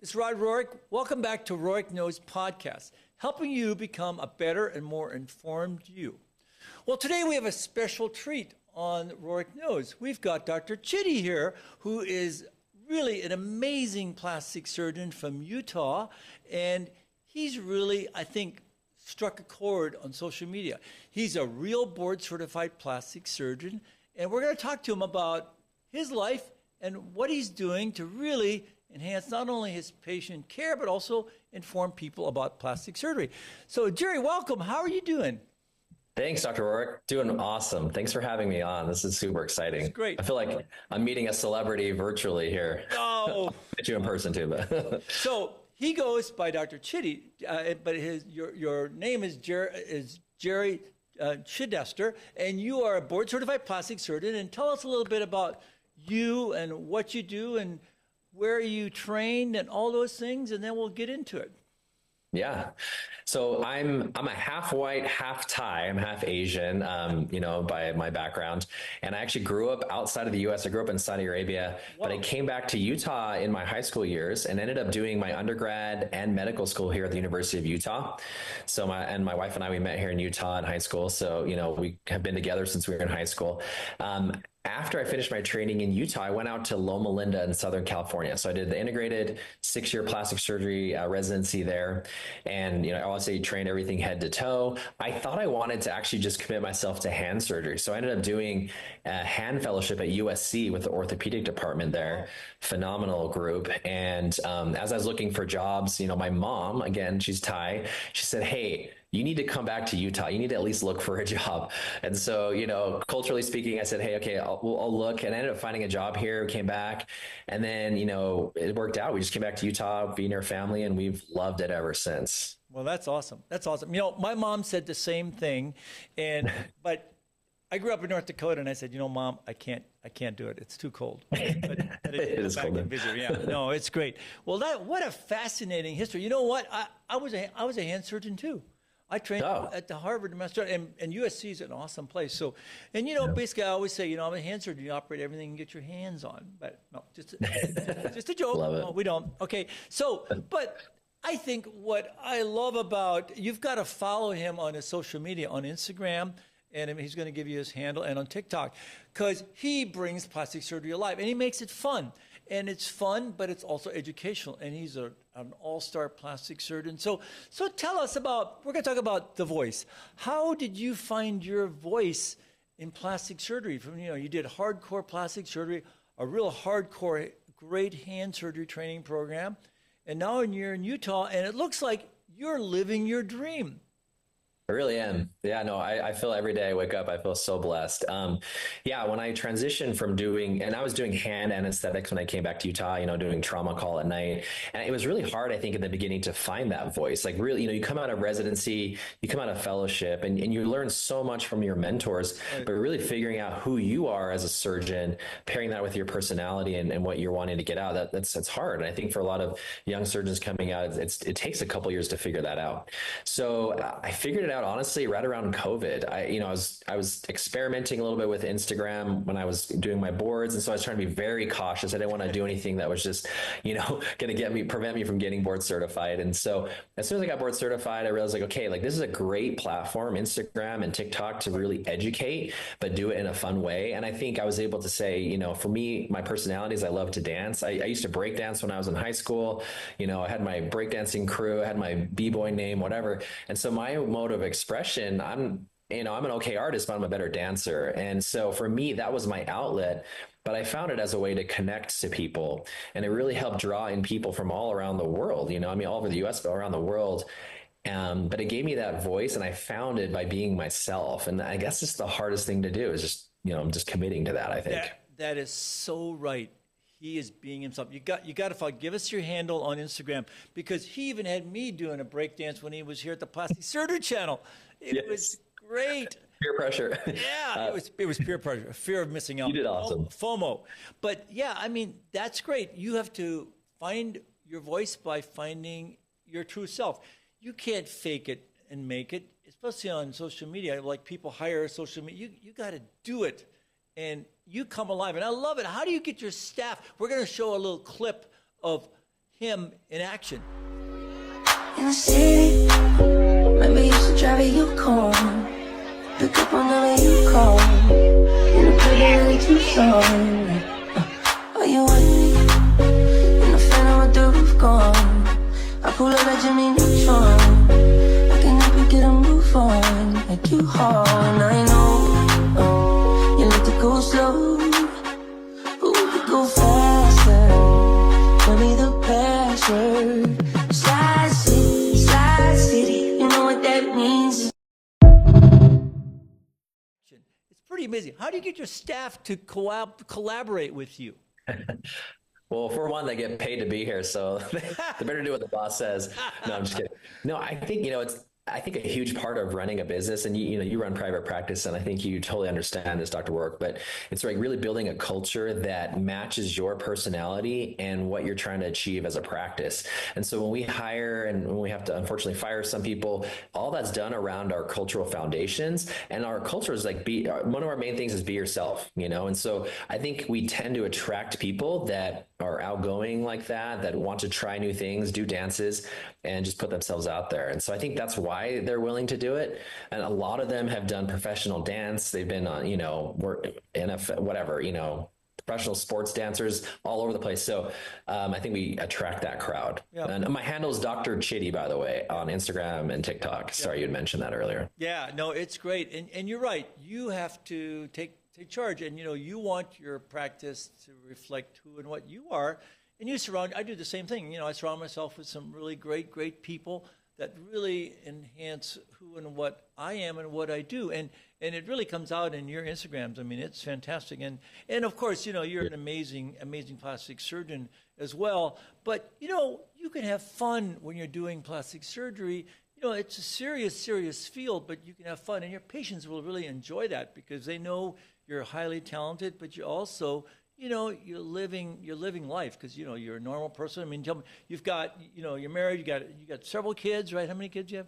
It's Rod Rourke. Welcome back to Rourke Knows Podcast, helping you become a better and more informed you. Well, today we have a special treat on Rourke Knows. We've got Dr. Chitty here, who is really an amazing plastic surgeon from Utah, and he's really, I think, struck a chord on social media. He's a real board-certified plastic surgeon, and we're going to talk to him about his life and what he's doing to really enhance not only his patient care, but also inform people about plastic surgery. So, Jerry, welcome. How are you doing? Thanks, Dr. Rourke. Doing awesome. Thanks for having me on. This is super exciting. It's great. I feel like I'm meeting a celebrity virtually here. Oh, Met you in person too, but so he goes by Dr. Chitty, but your name is Jerry Chidester, and you are a board-certified plastic surgeon. And tell us a little bit about you and what you do and where you trained and all those things, and then we'll get into it. yeah. So I'm a half white, half Thai. I'm half Asian, by my background. And I actually grew up outside of the U.S. I grew up in Saudi Arabia, but I came back to Utah in my high school years and ended up doing my undergrad and medical school here at the University of Utah. So my wife and I, we met here in Utah in high school. So, we have been together since we were in high school. After I finished my training in Utah, I went out to Loma Linda in Southern California. So I did the integrated 6-year plastic surgery residency there. And, I obviously trained everything head to toe. I thought I wanted to actually just commit myself to hand surgery. So I ended up doing a hand fellowship at USC with the orthopedic department there. Phenomenal group. And as I was looking for jobs, my mom, again, she's Thai, she said, "Hey, you need to come back to Utah. You need to at least look for a job." And so, culturally speaking, I said, "Hey, okay, I'll look." And I ended up finding a job here, came back. And then, it worked out. We just came back to Utah, be near family, and we've loved it ever since. Well, that's awesome. That's awesome. My mom said the same thing. But I grew up in North Dakota, and I said, Mom, I can't do it. It's too cold. But it is cold. Yeah, no, it's great. Well, what a fascinating history. You know what? I was a hand surgeon too. I trained at the Harvard Master, and USC is an awesome place. So, basically, I always say, I'm a hand surgeon. You operate everything you get your hands on. But no, just a joke. Love it. No, we don't. Okay. So, but I think what I love about, you've got to follow him on his social media, on Instagram, and he's going to give you his handle, and on TikTok, because he brings plastic surgery alive, and he makes it fun. And it's fun, but it's also educational, and he's an all-star plastic surgeon. So tell us we're going to talk about the voice. How did you find your voice in plastic surgery? You did hardcore plastic surgery, a real hardcore, great hand surgery training program, and now you're in Utah, and it looks like you're living your dream. I really am. Yeah, no, I feel every day I wake up, I feel so blessed. When I transitioned from I was doing hand anesthetics when I came back to Utah, doing trauma call at night. And it was really hard, I think, in the beginning to find that voice. Like really, you come out of residency, you come out of fellowship, and you learn so much from your mentors, but really figuring out who you are as a surgeon, pairing that with your personality and what you're wanting to get out, that's hard. And I think for a lot of young surgeons coming out, it takes a couple years to figure that out. So I figured it out honestly right around COVID. I was experimenting a little bit with Instagram when I was doing my boards, and so I was trying to be very cautious. I didn't want to do anything that was just going to prevent me from getting board certified. And so as soon as I got board certified, I realized this is a great platform, Instagram and TikTok, to really educate, but do it in a fun way. And I think I was able to say, for me, my personality is I love to dance. I used to break dance when I was in high school. I had my breakdancing crew, I had my b-boy name, whatever. And so my mode of expression, I'm an okay artist, but I'm a better dancer. And so for me, that was my outlet, but I found it as a way to connect to people. And it really helped draw in people from all around the world, all over the US, but around the world. But it gave me that voice, and I found it by being myself. And I guess it's the hardest thing to do is just committing to that, I think. That is so right. He is being himself. You got to follow. Give us your handle on Instagram, because he even had me doing a break dance when he was here at the Plastic Surgery channel. It was great. Peer pressure. Yeah, it was peer pressure, fear of missing out. You did awesome. FOMO. But that's great. You have to find your voice by finding your true self. You can't fake it and make it, especially on social media. Like, people hire social media. You got to do it. And you come alive. And I love it. How do you get your staff? We're going to show a little clip of him in action. In the city, maybe you should drive a Yukon. Pick up on the way you call. In a pretty little Tucson. Are you with me? In the Phantom with the roof gone. I pull up at Jimmy Neutron. I can help you get a move on. Like you haul, and I know you like to go slow, but we could go faster. Tell me the password. Slide City, you know what that means. It's pretty amazing. How do you get your staff to collaborate with you? Well, for one, they get paid to be here, so they better do what the boss says. No, I'm just kidding. No, I think, I think a huge part of running a business, and you run private practice, and I think you totally understand this, Dr. Work, but it's like really building a culture that matches your personality and what you're trying to achieve as a practice. And so when we hire and when we have to unfortunately fire some people, all that's done around our cultural foundations, and our culture is like one of our main things is be yourself, and so I think we tend to attract people that are outgoing like that want to try new things, do dances, and just put themselves out there. And so I think that's why they're willing to do it. And a lot of them have done professional dance. They've been on, NFL, whatever, professional sports dancers all over the place. So I think we attract that crowd. Yeah. And my handle is Dr. Chitty, by the way, on Instagram and TikTok. Sorry, you had mentioned that earlier. Yeah, no, it's great. And you're right. You have to take charge. And, you want your practice to reflect who and what you are. And I do the same thing. I surround myself with some really great people that really enhance who and what I am and what I do. And it really comes out in your Instagrams. I mean, it's fantastic. And of course, you're an amazing plastic surgeon as well. But, you can have fun when you're doing plastic surgery. It's a serious field, but you can have fun. And your patients will really enjoy that because they know you're highly talented, but you also, you're living life because, you're a normal person. I mean, tell me, you've got, you're married, you got several kids, right? How many kids do you have?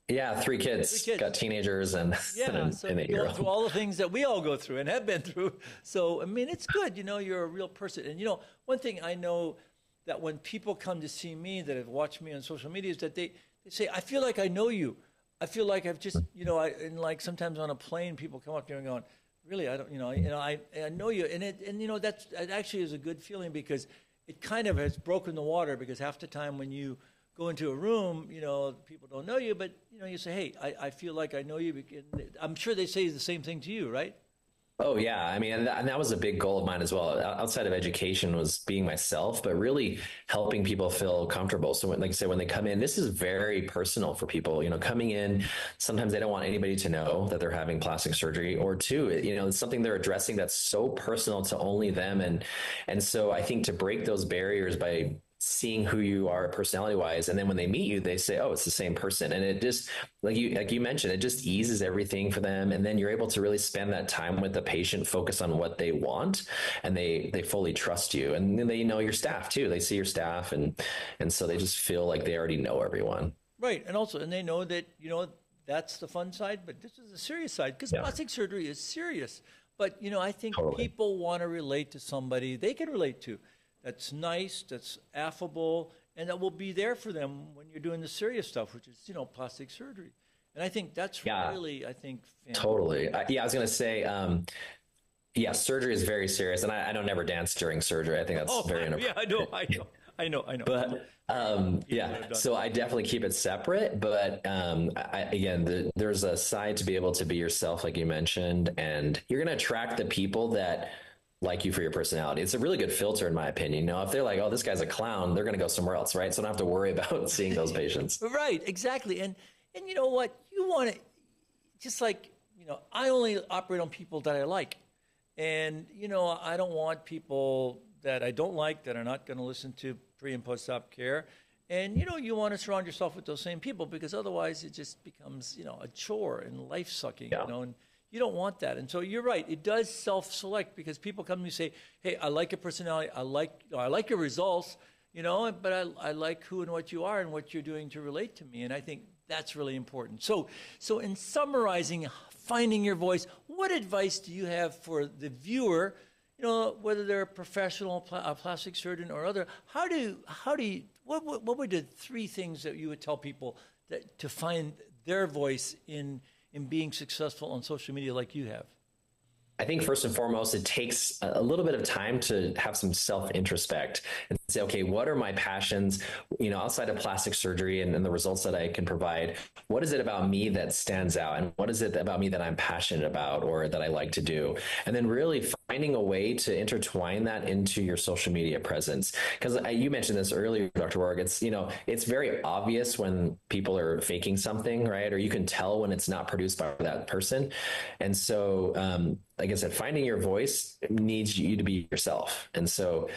Yeah, three kids. Got teenagers and yeah, so an 8-year-old. You're going through all the things that we all go through and have been through. So, I mean, it's good. You're a real person. And, one thing I know that when people come to see me that have watched me on social media is that they say, I feel like I know you. I feel like I've just, and like sometimes on a plane, people come up to me and going, really, I don't, I know you. And it actually is a good feeling because it kind of has broken the water because half the time when you go into a room, people don't know you, but, you say, hey, I feel like I know you. I'm sure they say the same thing to you, right? Oh yeah. I mean, and that was a big goal of mine as well. Outside of education was being myself, but really helping people feel comfortable. So like I said, when they come in, this is very personal for people, coming in, sometimes they don't want anybody to know that they're having plastic surgery, or two, it's something they're addressing that's so personal to only them. And so I think to break those barriers by seeing who you are personality wise, and then when they meet you, they say, oh, it's the same person. And it just, like you mentioned, it just eases everything for them. And then you're able to really spend that time with the patient, focus on what they want, and they fully trust you. And then they know your staff too. They see your staff, and so they just feel like they already know everyone. Right. And they know that, that's the fun side, but this is the serious side because plastic surgery is serious. But, I think people want to relate to somebody they can relate to. That's nice, that's affable, and that will be there for them when you're doing the serious stuff, which is, plastic surgery. And I think that's really, fantastic. Totally. I was going to say, surgery is very serious, and I don't never dance during surgery. I think that's very inappropriate. Yeah, I know. But so I definitely keep it separate. But there's a side to be able to be yourself, like you mentioned, and you're going to attract the people that like you for your personality. It's a really good filter, in my opinion. If they're like, oh, this guy's a clown, they're going to go somewhere else, right? So I don't have to worry about seeing those patients. Right, exactly. And you know what? You want to, just like, I only operate on people that I like. And, I don't want people that I don't like that are not going to listen to pre and post-op care. And, you want to surround yourself with those same people because otherwise it just becomes, a chore and life-sucking, and you don't want that. And so you're right. It does self-select because people come to me and say, hey, I like your personality. I like your results, but I like who and what you are and what you're doing to relate to me. And I think that's really important. So in summarizing, finding your voice, what advice do you have for the viewer, whether they're a professional plastic surgeon or other, what would the three things that you would tell people to find their voice in being successful on social media like you have? I think first and foremost, it takes a little bit of time to have some self-introspect and say, okay, what are my passions, outside of plastic surgery and the results that I can provide? What is it about me that stands out? And what is it about me that I'm passionate about or that I like to do? And then really finding a way to intertwine that into your social media presence. Because you mentioned this earlier, Dr. Warg, it's very obvious when people are faking something, right? Or you can tell when it's not produced by that person. And so, like I said, finding your voice needs you to be yourself. And so,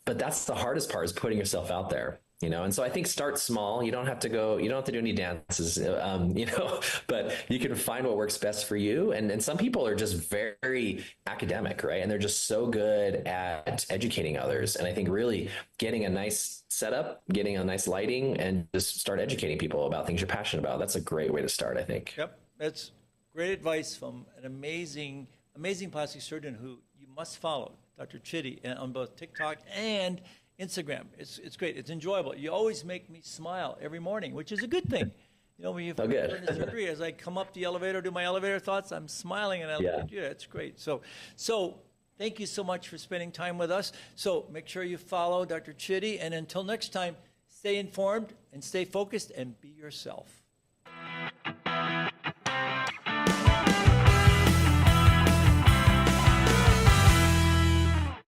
but that's the hardest part, is putting yourself out there, and so I think start small. You don't have to do any dances, but you can find what works best for you. And some people are just very academic, right? And they're just so good at educating others. And I think really getting a nice setup, getting a nice lighting, and just start educating people about things you're passionate about. That's a great way to start, I think. Yep. That's great advice from an amazing plastic surgeon who you must follow, Dr. Chitty, on both TikTok and Instagram. It's great. It's enjoyable. You always make me smile every morning, which is a good thing. When you've done the surgery, as I come up the elevator, do my elevator thoughts, I'm smiling and I look at you. It's great. So thank you so much for spending time with us. So make sure you follow Dr. Chitty. And until next time, stay informed and stay focused and be yourself.